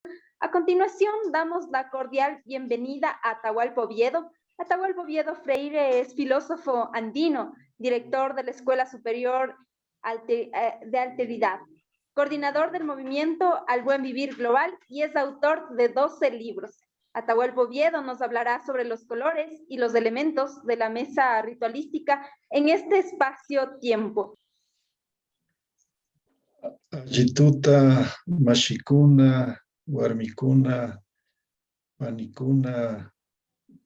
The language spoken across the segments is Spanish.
A continuación, damos la cordial bienvenida a Atahualpa Oviedo. Atahualpa Oviedo Freire es filósofo andino, director de la Escuela Superior de Alteridad, coordinador del movimiento Al Buen Vivir Global y es autor de 12 libros. Atahualpa Oviedo nos hablará sobre los colores y los elementos de la mesa ritualística en este espacio-tiempo. Jituta, Mashikuna, Warmikuna, Panikuna,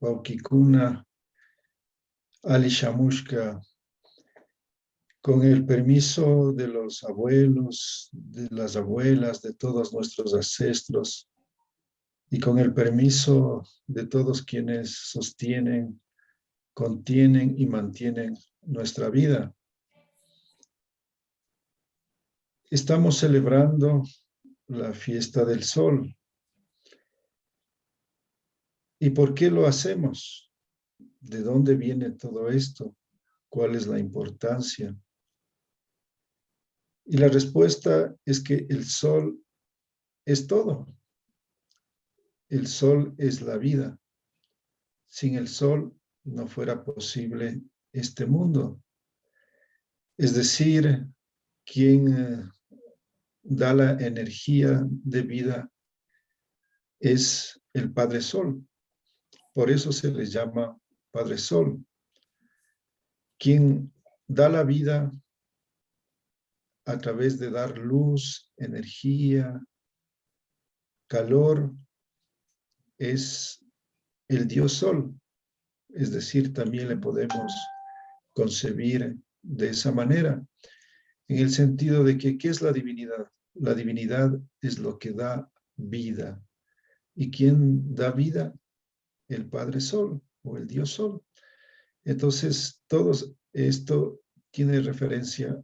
Waukikuna, Alishamushka, con el permiso de los abuelos, de las abuelas, de todos nuestros ancestros, y con el permiso de todos quienes sostienen, contienen y mantienen nuestra vida. Estamos celebrando la fiesta del sol. ¿Y por qué lo hacemos? ¿De dónde viene todo esto? ¿Cuál es la importancia? Y la respuesta es que el sol es todo. El sol es la vida. Sin el sol no fuera posible este mundo. Es decir, quien da la energía de vida es el Padre Sol. Por eso se le llama Padre Sol. Quien da la vida a través de dar luz, energía, calor, es el Dios Sol. Es decir, también le podemos concebir de esa manera, en el sentido de que, ¿qué es la divinidad? La divinidad es lo que da vida. ¿Y quién da vida? El Padre Sol o el Dios Sol. Entonces, todo esto tiene referencia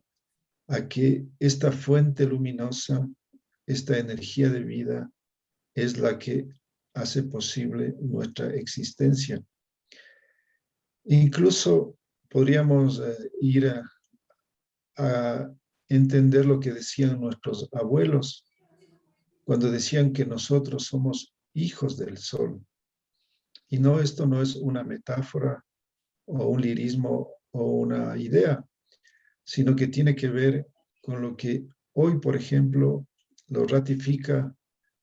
a que esta fuente luminosa, esta energía de vida, es la que hace posible nuestra existencia. Incluso podríamos ir a entender lo que decían nuestros abuelos, cuando decían que nosotros somos hijos del sol. Y no, esto no es una metáfora o un lirismo o una idea, sino que tiene que ver con lo que hoy, por ejemplo, lo ratifica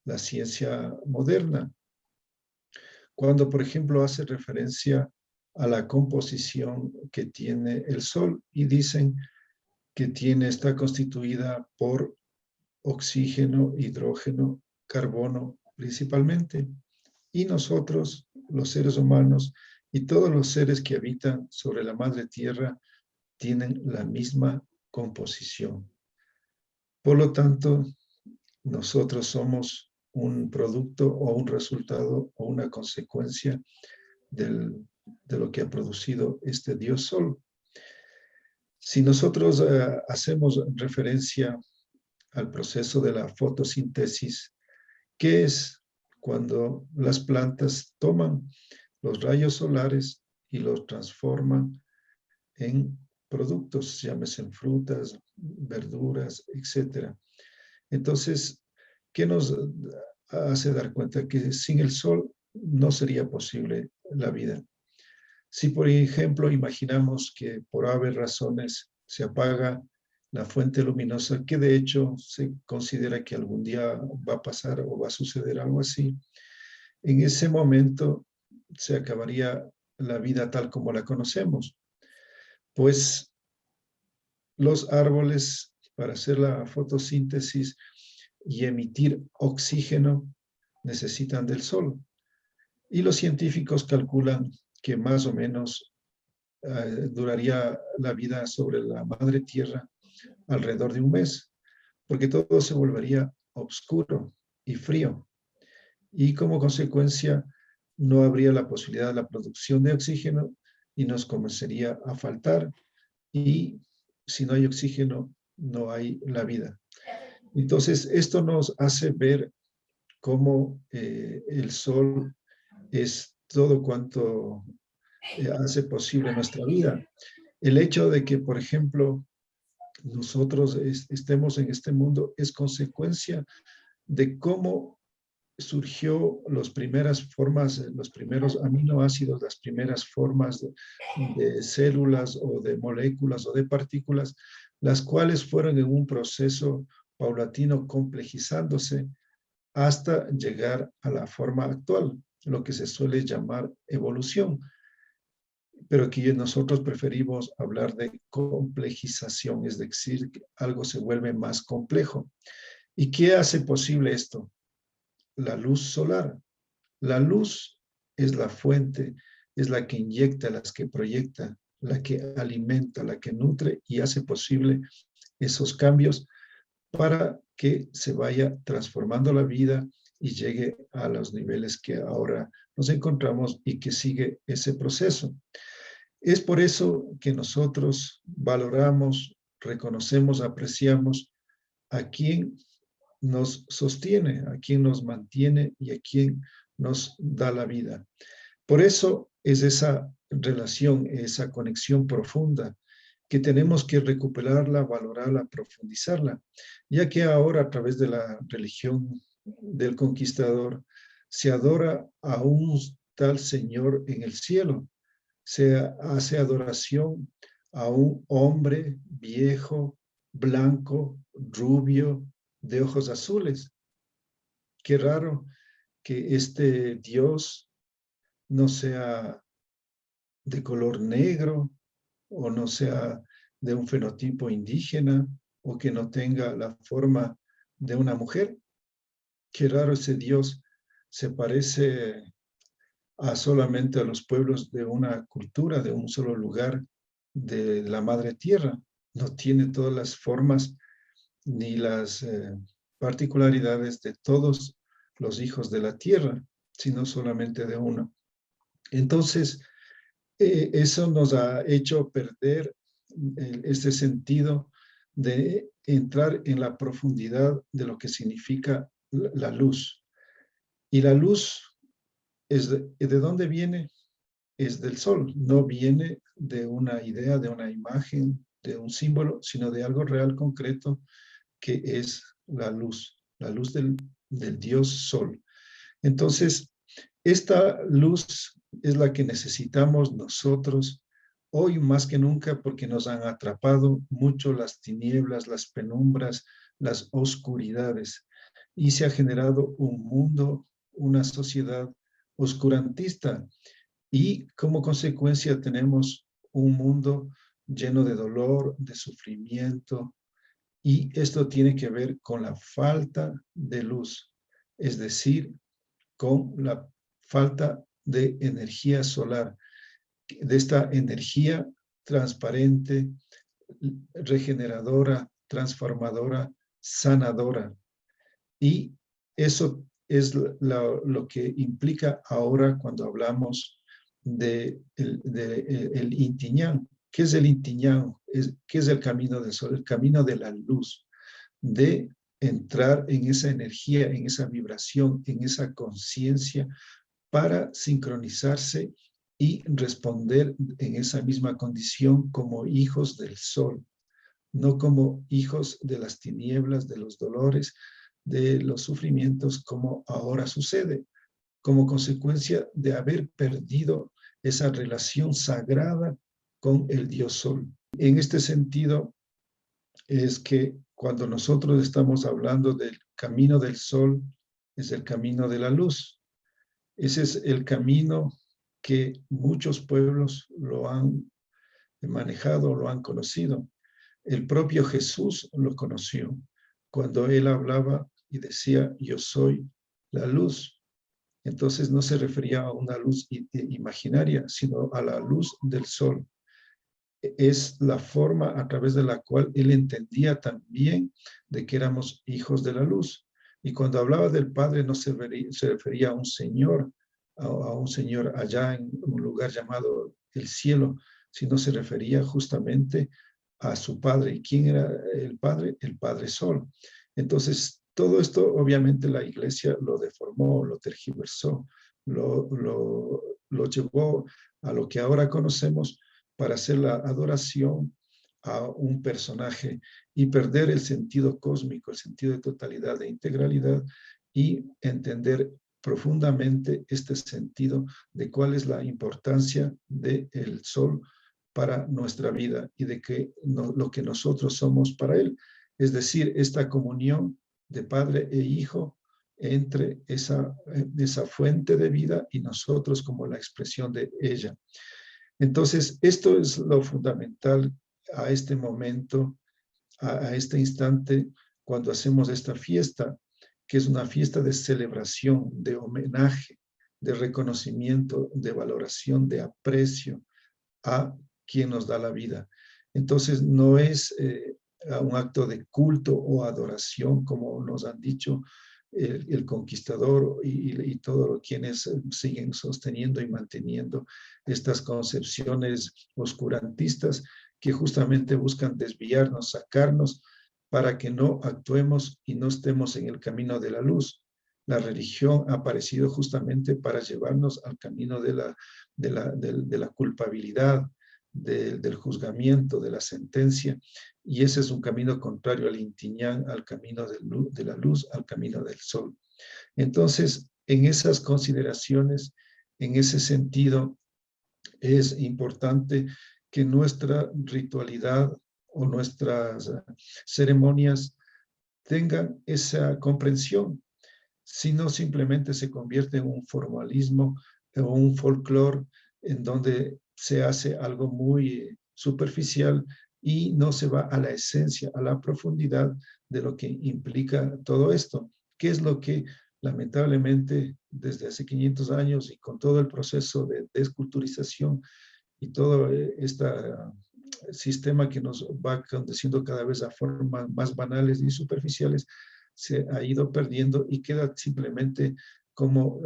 la ciencia moderna. Cuando, por ejemplo, hace referencia a la composición que tiene el Sol y dicen que está constituida por oxígeno, hidrógeno, carbono principalmente. Y nosotros, los seres humanos y todos los seres que habitan sobre la madre tierra tienen la misma composición. Por lo tanto, nosotros somos un producto o un resultado o una consecuencia de lo que ha producido este Dios Sol. Si nosotros hacemos referencia al proceso de la fotosíntesis, ¿qué es? Cuando las plantas toman los rayos solares y los transforman en productos, llámese en frutas, verduras, etc. Entonces, ¿qué nos hace dar cuenta? Que sin el sol no sería posible la vida. Si, por ejemplo, imaginamos que por haber razones se apaga la fuente luminosa, que de hecho se considera que algún día va a pasar o va a suceder algo así, en ese momento se acabaría la vida tal como la conocemos. Pues los árboles, para hacer la fotosíntesis y emitir oxígeno, necesitan del sol. Y los científicos calculan que más o menos duraría la vida sobre la madre tierra alrededor de un mes, porque todo se volvería oscuro y frío. Y como consecuencia, no habría la posibilidad de la producción de oxígeno y nos comenzaría a faltar. Y si no hay oxígeno, no hay la vida. Entonces, esto nos hace ver cómo el sol es todo cuanto hace posible nuestra vida. El hecho de que, por ejemplo, nosotros estemos en este mundo es consecuencia de cómo surgió las primeras formas, los primeros aminoácidos, las primeras formas de células o de moléculas o de partículas, las cuales fueron en un proceso paulatino complejizándose hasta llegar a la forma actual, lo que se suele llamar evolución. Pero aquí nosotros preferimos hablar de complejización, es decir, que algo se vuelve más complejo. ¿Y qué hace posible esto? La luz solar. La luz es la fuente, es la que inyecta, la que proyecta, la que alimenta, la que nutre y hace posible esos cambios para que se vaya transformando la vida y llegue a los niveles que ahora nos encontramos y que sigue ese proceso. Es por eso que nosotros valoramos, reconocemos, apreciamos a quien nos sostiene, a quien nos mantiene y a quien nos da la vida. Por eso es esa relación, esa conexión profunda que tenemos que recuperarla, valorarla, profundizarla, ya que ahora a través de la religión del conquistador se adora a un tal Señor en el cielo, se hace adoración a un hombre viejo, blanco, rubio, de ojos azules. Qué raro que este Dios no sea de color negro o no sea de un fenotipo indígena o que no tenga la forma de una mujer. Qué raro ese Dios se parece a solamente a los pueblos de una cultura, de un solo lugar de la madre tierra. No tiene todas las formas ni las particularidades de todos los hijos de la tierra, sino solamente de uno. Entonces, eso nos ha hecho perder ese sentido de entrar en la profundidad de lo que significa la luz. Y la luz ¿de dónde viene? Es del sol, no viene de una idea, de una imagen, de un símbolo, sino de algo real, concreto, que es la luz del Dios Sol. Entonces, esta luz es la que necesitamos nosotros hoy más que nunca porque nos han atrapado mucho las tinieblas, las penumbras, las oscuridades y se ha generado un mundo, una sociedad oscurantista y como consecuencia tenemos un mundo lleno de dolor, de sufrimiento, y esto tiene que ver con la falta de luz, es decir, con la falta de energía solar, de esta energía transparente, regeneradora, transformadora, sanadora. Y eso es lo que implica ahora cuando hablamos de el Inti Ñan. ¿Qué es el Inti Ñan? ¿Qué es el camino del sol? El camino de la luz, de entrar en esa energía, en esa vibración, en esa conciencia para sincronizarse y responder en esa misma condición como hijos del sol, no como hijos de las tinieblas, de los dolores, de los sufrimientos, como ahora sucede, como consecuencia de haber perdido esa relación sagrada con el Dios Sol. En este sentido, es que cuando nosotros estamos hablando del camino del sol, es el camino de la luz. Ese es el camino que muchos pueblos lo han manejado, lo han conocido. El propio Jesús lo conoció cuando él hablaba y decía, yo soy la luz. Entonces no se refería a una luz imaginaria, sino a la luz del sol. Es la forma a través de la cual él entendía también de que éramos hijos de la luz. Y cuando hablaba del Padre no se refería a un señor allá en un lugar llamado el cielo, sino se refería justamente a su Padre. ¿Y quién era el Padre? El Padre Sol. Entonces, todo esto obviamente la iglesia lo deformó, lo tergiversó, lo llevó a lo que ahora conocemos para hacer la adoración a un personaje y perder el sentido cósmico, el sentido de totalidad, de integralidad y entender profundamente este sentido de cuál es la importancia del sol para nuestra vida y de que lo que nosotros somos para él. Es decir, esta comunión de padre e hijo entre esa fuente de vida y nosotros como la expresión de ella. Entonces, esto es lo fundamental a este momento, a este instante, cuando hacemos esta fiesta, que es una fiesta de celebración, de homenaje, de reconocimiento, de valoración, de aprecio a quien nos da la vida. Entonces, no es un acto de culto o adoración, como nos han dicho el conquistador y todos quienes siguen sosteniendo y manteniendo estas concepciones oscurantistas que justamente buscan desviarnos, sacarnos para que no actuemos y no estemos en el camino de la luz. La religión ha aparecido justamente para llevarnos al camino de la culpabilidad, del juzgamiento, de la sentencia, y ese es un camino contrario al Intiñán, al camino de la luz, al camino del sol. Entonces, en esas consideraciones, en ese sentido, es importante que nuestra ritualidad o nuestras ceremonias tengan esa comprensión, si no simplemente se convierte en un formalismo o un folclore en donde se hace algo muy superficial y no se va a la esencia, a la profundidad de lo que implica todo esto. ¿Qué es lo que lamentablemente desde hace 500 años y con todo el proceso de desculturización y todo este sistema que nos va conduciendo cada vez a formas más banales y superficiales, se ha ido perdiendo y queda simplemente como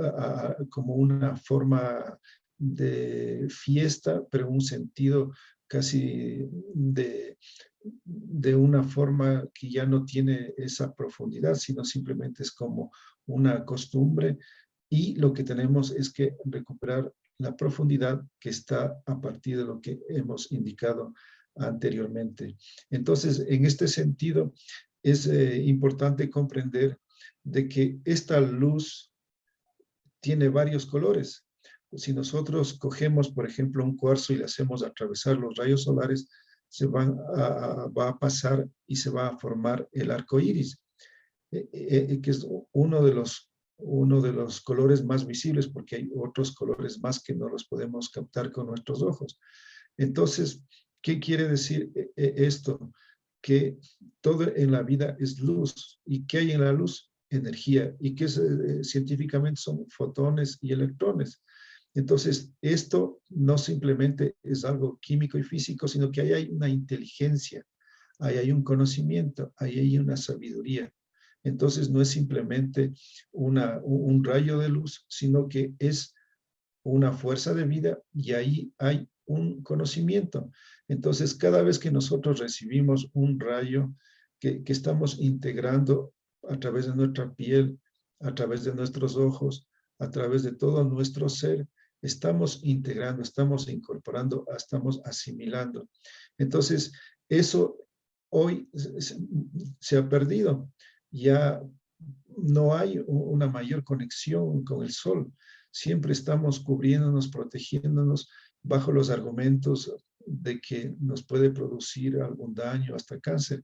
una forma de fiesta, pero un sentido casi de una forma que ya no tiene esa profundidad, sino simplemente es como una costumbre, y lo que tenemos es que recuperar la profundidad que está a partir de lo que hemos indicado anteriormente. Entonces, en este sentido, es importante comprender de que esta luz tiene varios colores. Si nosotros cogemos, por ejemplo, un cuarzo y le hacemos atravesar los rayos solares, va a pasar y se va a formar el arco iris, que es uno de los colores más visibles, porque hay otros colores más que no los podemos captar con nuestros ojos. Entonces, ¿qué quiere decir esto? Que todo en la vida es luz. ¿Y qué hay en la luz? Energía. ¿Y qué científicamente son fotones y electrones? Entonces, esto no simplemente es algo químico y físico, sino que ahí hay una inteligencia, ahí hay un conocimiento, ahí hay una sabiduría. Entonces, no es simplemente un rayo de luz, sino que es una fuerza de vida y ahí hay un conocimiento. Entonces, cada vez que nosotros recibimos un rayo que estamos integrando a través de nuestra piel, a través de nuestros ojos, a través de todo nuestro ser, estamos integrando, estamos incorporando, estamos asimilando. Entonces, eso hoy se ha perdido. Ya no hay una mayor conexión con el sol. Siempre estamos cubriéndonos, protegiéndonos bajo los argumentos de que nos puede producir algún daño, hasta cáncer,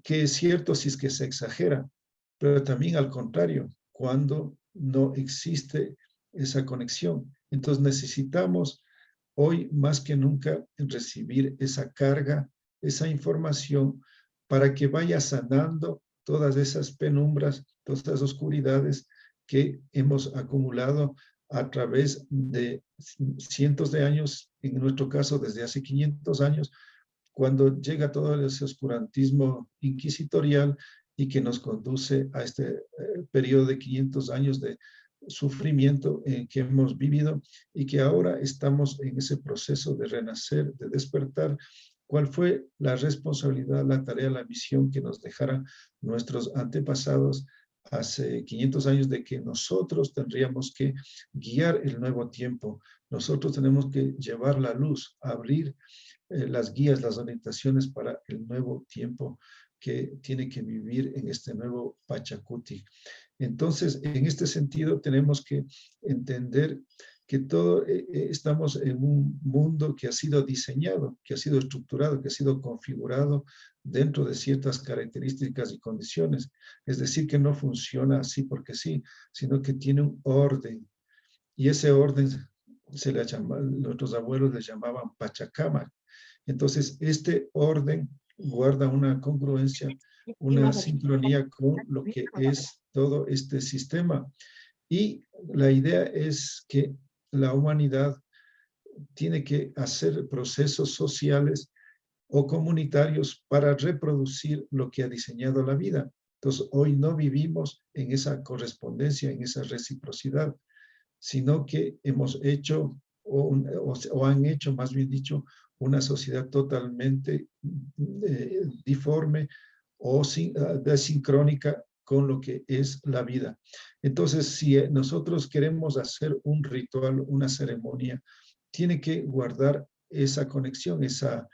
que es cierto si es que se exagera, pero también al contrario, cuando no existe esa conexión. Entonces necesitamos hoy más que nunca recibir esa carga, esa información para que vaya sanando todas esas penumbras, todas esas oscuridades que hemos acumulado a través de cientos de años, en nuestro caso desde hace 500 años, cuando llega todo ese oscurantismo inquisitorial y que nos conduce a este periodo de 500 años de sufrimiento que hemos vivido y que ahora estamos en ese proceso de renacer, de despertar. ¿Cuál fue la responsabilidad, la tarea, la misión que nos dejaran nuestros antepasados hace 500 años de que nosotros tendríamos que guiar el nuevo tiempo? Nosotros tenemos que llevar la luz, abrir las guías, las orientaciones para el nuevo tiempo que tiene que vivir en este nuevo Pachacuti. Entonces, en este sentido, tenemos que entender que estamos en un mundo que ha sido diseñado, que ha sido estructurado, que ha sido configurado dentro de ciertas características y condiciones. Es decir, que no funciona así porque sí, sino que tiene un orden. Y ese orden nuestros abuelos le llamaban Pachacama. Entonces, este orden guarda una congruencia, una sincronía con lo que es todo este sistema. Y la idea es que la humanidad tiene que hacer procesos sociales o comunitarios para reproducir lo que ha diseñado la vida. Entonces, hoy no vivimos en esa correspondencia, en esa reciprocidad, sino que hemos hecho, o han hecho, más bien dicho, una sociedad totalmente diforme o desincrónica con lo que es la vida. Entonces, si nosotros queremos hacer un ritual, una ceremonia, tiene que guardar esa conexión, esa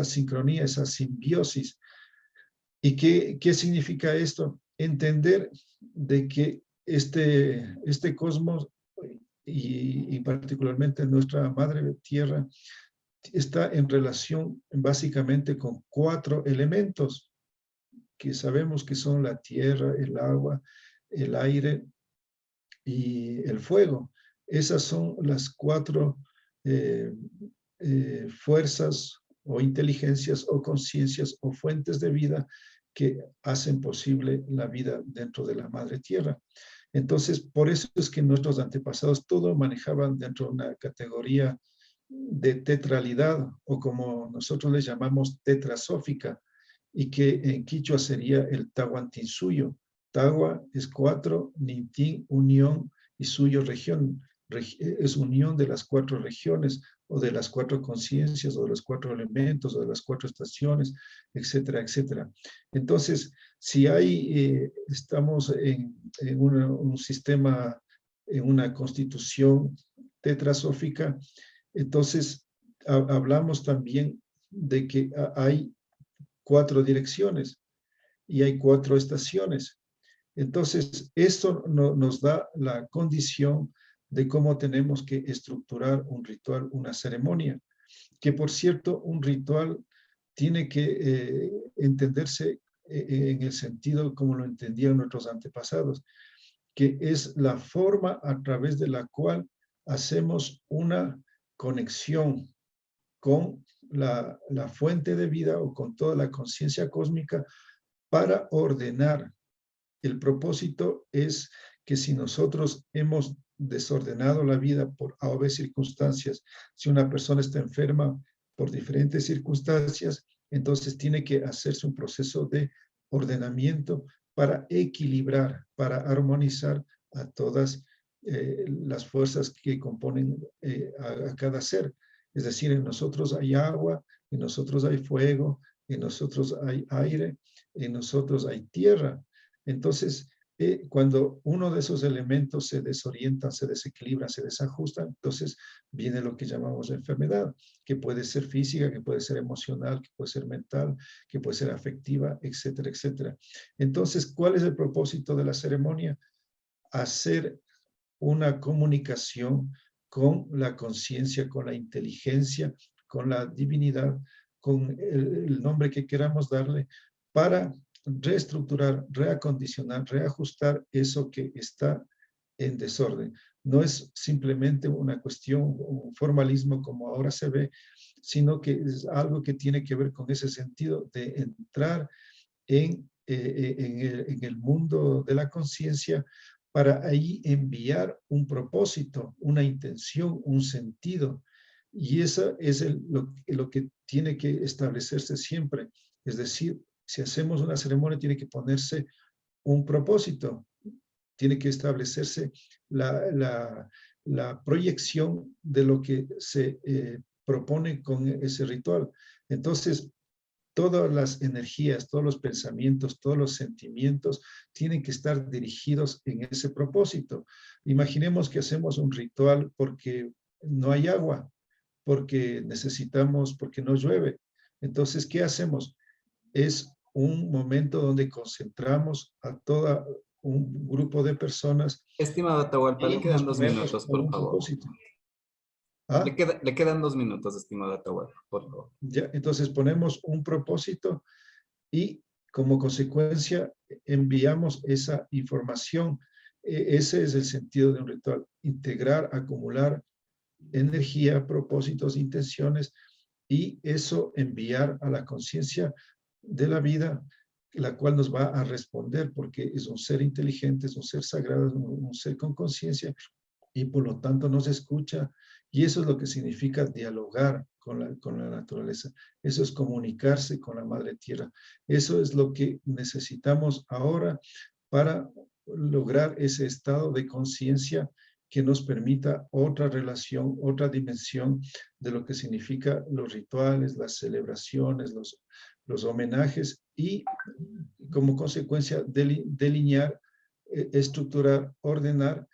sincronía, esa simbiosis. ¿Y qué significa esto? Entender de que este cosmos y particularmente nuestra madre tierra está en relación básicamente con 4 elementos que sabemos que son la tierra, el agua, el aire y el fuego. Esas son las 4 eh, fuerzas o inteligencias o conciencias o fuentes de vida que hacen posible la vida dentro de la madre tierra. Entonces, por eso es que nuestros antepasados todo manejaban dentro de una categoría de tetralidad, o como nosotros le llamamos tetrasófica, y que en quichua sería el tahuantinsuyo. Tawa es 4, nintin, unión, y suyo, región. Es unión de las 4 regiones, o de las 4 conciencias, o de los 4 elementos, o de las 4 estaciones, etcétera, etcétera. Entonces, si estamos en un sistema, en una constitución tetrasófica, entonces hablamos también de que hay 4 direcciones y hay 4 estaciones. Entonces, esto nos da la condición de cómo tenemos que estructurar un ritual, una ceremonia, que por cierto, un ritual tiene que entenderse en el sentido como lo entendían nuestros antepasados, que es la forma a través de la cual hacemos una conexión con la fuente de vida o con toda la conciencia cósmica para ordenar. El propósito es que si nosotros hemos desordenado la vida por A o B circunstancias, si una persona está enferma por diferentes circunstancias, entonces tiene que hacerse un proceso de ordenamiento para equilibrar, para armonizar a todas las fuerzas que componen a cada ser. Es decir, en nosotros hay agua, en nosotros hay fuego, en nosotros hay aire, en nosotros hay tierra. Entonces, cuando uno de esos elementos se desorienta, se desequilibra, se desajusta, entonces viene lo que llamamos enfermedad, que puede ser física, que puede ser emocional, que puede ser mental, que puede ser afectiva, etcétera, etcétera. Entonces, ¿cuál es el propósito de la ceremonia? Hacer una comunicación con la conciencia, con la inteligencia, con la divinidad, con el nombre que queramos darle, para reestructurar, reacondicionar, reajustar eso que está en desorden. No es simplemente una cuestión, un formalismo como ahora se ve, sino que es algo que tiene que ver con ese sentido de entrar en el mundo de la conciencia para ahí enviar un propósito, una intención, un sentido. Y eso es lo que tiene que establecerse siempre. Es decir, si hacemos una ceremonia, tiene que ponerse un propósito, tiene que establecerse la proyección de lo que se propone con ese ritual. Entonces, todas las energías, todos los pensamientos, todos los sentimientos tienen que estar dirigidos en ese propósito. Imaginemos que hacemos un ritual porque no hay agua, porque necesitamos, porque no llueve. Entonces, ¿qué hacemos? Es un momento donde concentramos a toda un grupo de personas Estimado Atahualpa, y le quedan nos 2 ponemos minutos, con por un favor. propósito. ¿Ah? Le quedan 2 minutos, estimado Atahualpa, por favor. Ya, entonces ponemos un propósito y como consecuencia enviamos esa información. Ese es el sentido de un ritual, integrar, acumular energía, propósitos, intenciones y eso enviar a la conciencia de la vida, la cual nos va a responder porque es un ser inteligente, es un ser sagrado, es un ser con conciencia y por lo tanto nos escucha y eso es lo que significa dialogar con la naturaleza. Eso es comunicarse con la madre tierra. Eso es lo que necesitamos ahora para lograr ese estado de conciencia que nos permita otra relación, otra dimensión de lo que significa los rituales, las celebraciones, los homenajes y como consecuencia delinear, estructurar, ordenar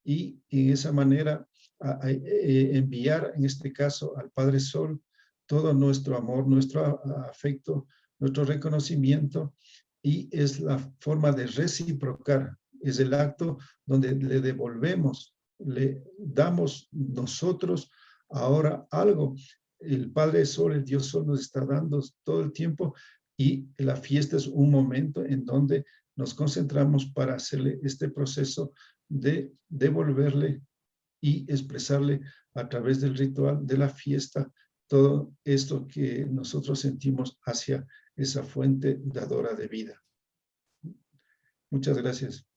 y en esa manera enviar, en este caso, al Padre Sol todo nuestro amor, nuestro afecto, nuestro reconocimiento y es la forma de reciprocar, es el acto donde le devolvemos, le damos nosotros ahora algo. El Padre Sol, el Dios Sol nos está dando todo el tiempo y la fiesta es un momento en donde nos concentramos para hacerle este proceso de devolverle y expresarle a través del ritual de la fiesta todo esto que nosotros sentimos hacia esa fuente dadora de vida. Muchas gracias.